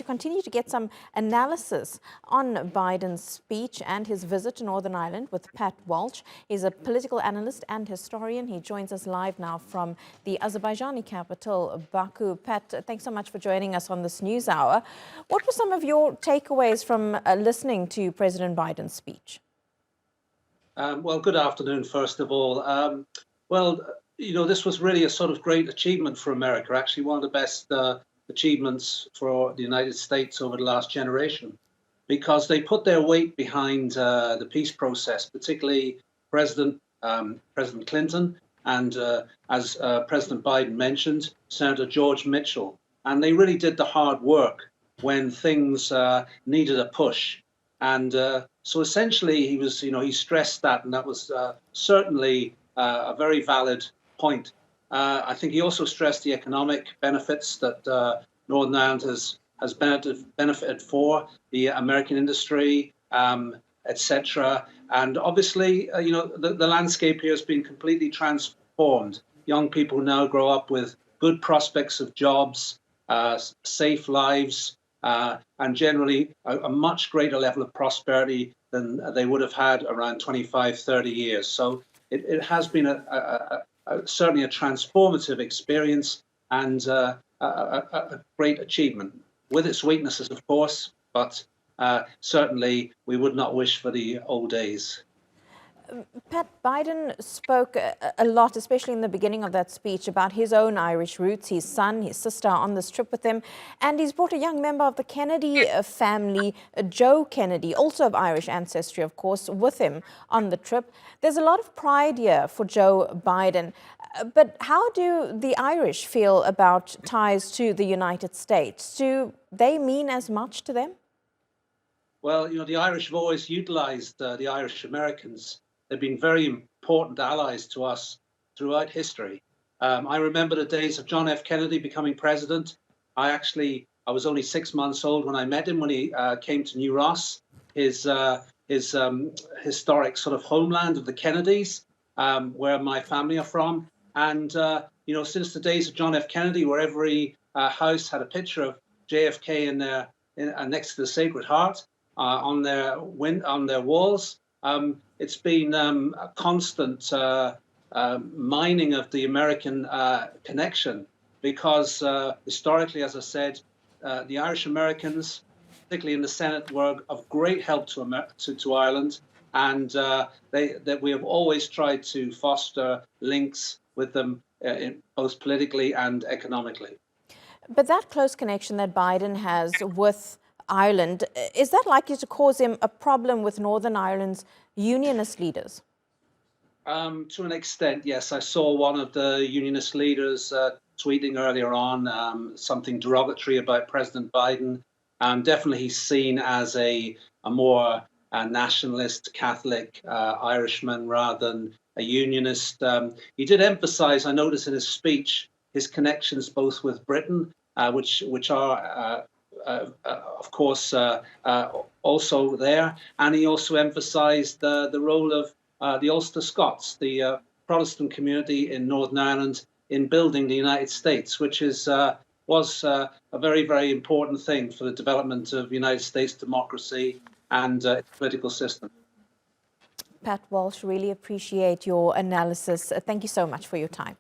continue to get some analysis on Biden's speech and his visit to Northern Ireland with Pat Walsh. He's a political analyst and historian. He joins us live now from the Azerbaijani capital, Baku. Pat, thanks so much for joining us on this news hour. What were some of your takeaways from listening to President Biden's speech? Well, good afternoon, first of all. This was really a sort of great achievement for America, actually one of the best achievements for the United States over the last generation, because they put their weight behind the peace process, particularly President Clinton and, as President Biden mentioned, Senator George Mitchell. And they really did the hard work when things needed a push. And so essentially he stressed that, and that was certainly a very valid point. I think he also stressed the economic benefits that Northern Ireland has benefited for the American industry, etc. And obviously, the landscape here has been completely transformed. Young people now grow up with good prospects of jobs, safe lives, and generally a much greater level of prosperity than they would have had around 25, 30 years. So it has been certainly a transformative experience and a great achievement, with its weaknesses, of course, but certainly we would not wish for the old days. Pat, Biden spoke a lot, especially in the beginning of that speech, about his own Irish roots, his son, his sister on this trip with him. And he's brought a young member of the Kennedy family, Joe Kennedy, also of Irish ancestry, of course, with him on the trip. There's a lot of pride here for Joe Biden. But how do the Irish feel about ties to the United States? Do they mean as much to them? Well, the Irish have always utilized the Irish Americans. They've been very important allies to us throughout history. I remember the days of John F. Kennedy becoming president. I was only 6 months old when I met him when he came to New Ross, his historic sort of homeland of the Kennedys, where my family are from. And, since the days of John F. Kennedy, where every house had a picture of JFK next to the Sacred Heart on their walls, it's been a constant mining of the American connection, because historically, as I said, the Irish Americans, particularly in the Senate, were of great help to Ireland, and that we have always tried to foster links with them, both politically and economically. But that close connection that Biden has with Ireland, is that likely to cause him a problem with Northern Ireland's unionist leaders? To an extent, yes. I saw one of the unionist leaders tweeting earlier on something derogatory about President Biden. Definitely he's seen as a more nationalist Catholic Irishman rather than a unionist. He did emphasize, I noticed in his speech, his connections both with Britain, which are of course, also there. And he also emphasized the role of the Ulster Scots, the Protestant community in Northern Ireland, in building the United States, which was a very, very important thing for the development of United States democracy and its political system. Pat Walsh, really appreciate your analysis. Thank you so much for your time.